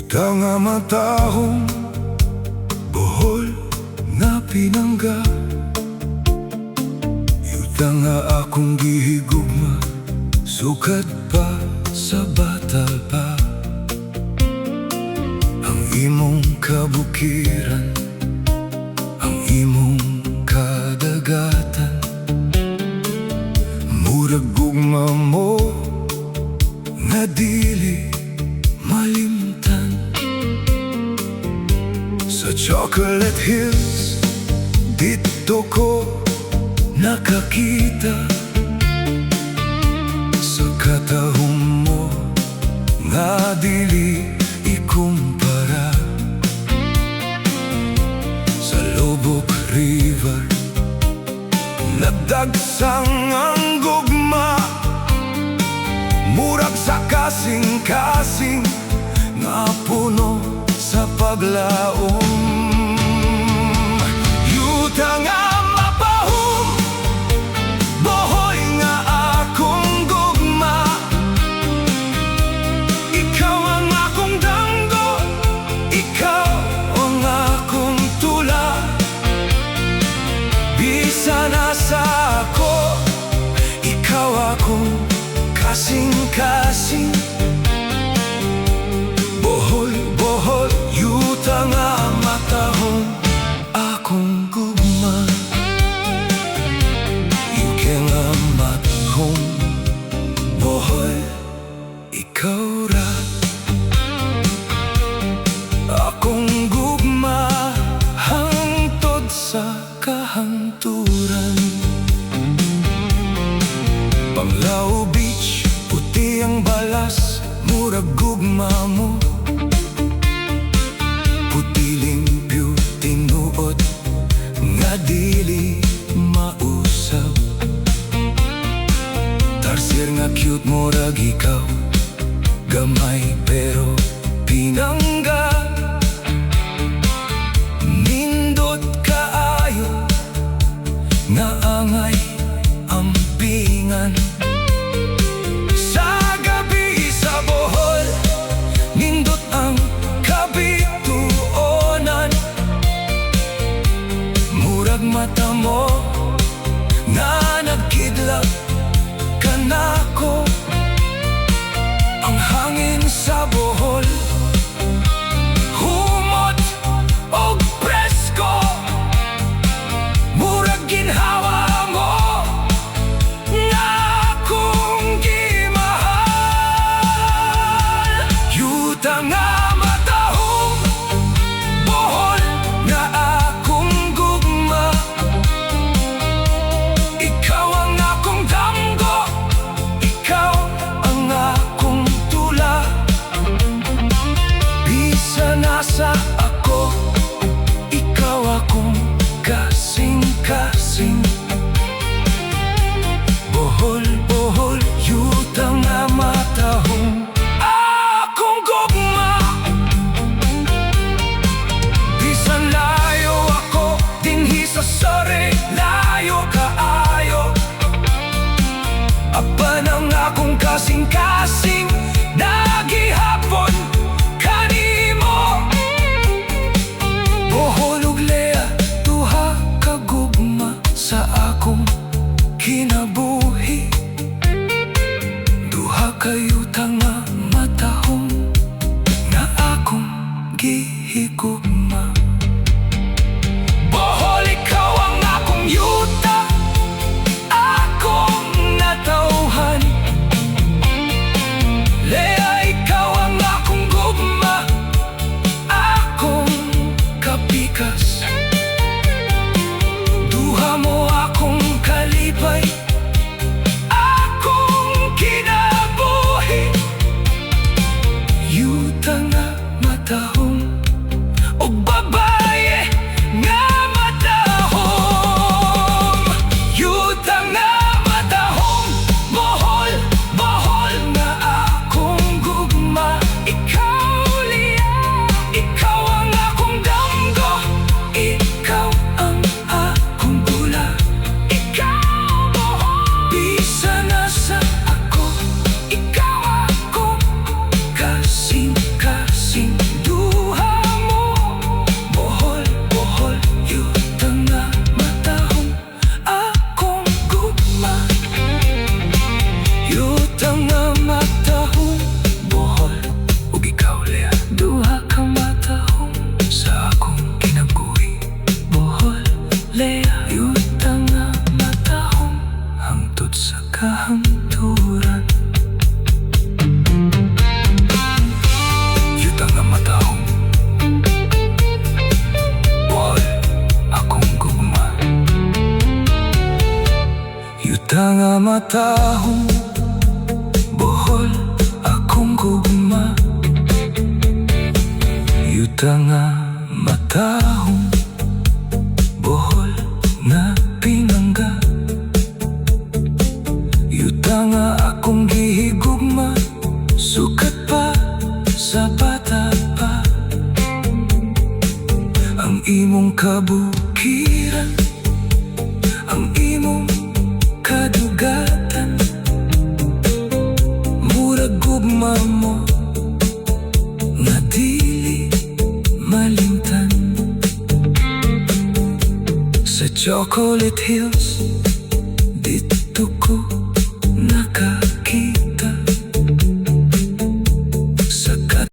Yuta nga matahum, Bohol na pinangga. Yuta nga akong gihigugma, sukat pa sa batal pa. Ang imong kabukiran, ang imong kadagatan, murag gugma mo nga dili malimtan. Sa Chocolate Hills, dito ko nakakita. Sa katahum mo nga dili ikumpara. Sa Lobok River, nagdagsang ang gugma, murag sa kasing-kasing nga puno sa paglaom. Yuta nga mapahum, Bohol nga akong gugma. Ikaw ang akong danggo, ikaw ang akong tula. Bisa nasa ako, ikaw akong kasing-kasing. Bohol, Bohol, Yuta nga matahum, akong gugma. Yuta nga matahum, Bohol, ikaw ra akong gugma, hangtod sa kahanturan. Panglao Beach, puti ang balas, murag gugma mo. Puti limpyo tinuod, nga dili mausap. Tarsir nga cute murag ikaw, gamay pero pinangga. Nindot kaayo, nga angay ampingan. Sa gabi sa Bohol, nindot ang kabituonan. Murag mata mo nga nagkidlat kanako. Ang hangin sa Bohol, humot og presko, murag ginhawa mo nga akong gimahal. Yuta nga matahum, Bohol nga akong gugma. Ikaw ang akong danggo, ikaw ang akong tula. Bisa nasa ako, ikaw akong kasing-kasing. Bohol, Bohol, Yuta nga matahum, akong gugma. Bisan layo ako, dinhi sa sari, layo kaayo. Apan ang akong kasing-kasing, nagihapon kanimo. Bohol ug Lea, duha ka gugma sa akong kinabuhi. Duha ka Yuta nga matahum, nga akong gihigugma. Bohol, ikaw ang akong Yuta, akong natauhan. Lea, ikaw ang akong gugma, akong kapikas. Duha mo akong kalipay, akong kinabuhi. Yuta nga matahum, Matahum, Bohol, akong gugma. Yuta nga Matahum, Bohol na pinangga. Yuta nga akong gihigugma, sukat pa sa bata pa. Ang imong kabukiran, ang imong kadugatan, murag gugma mo nga dili malimtan. Sa Chocolate Hills, dito ko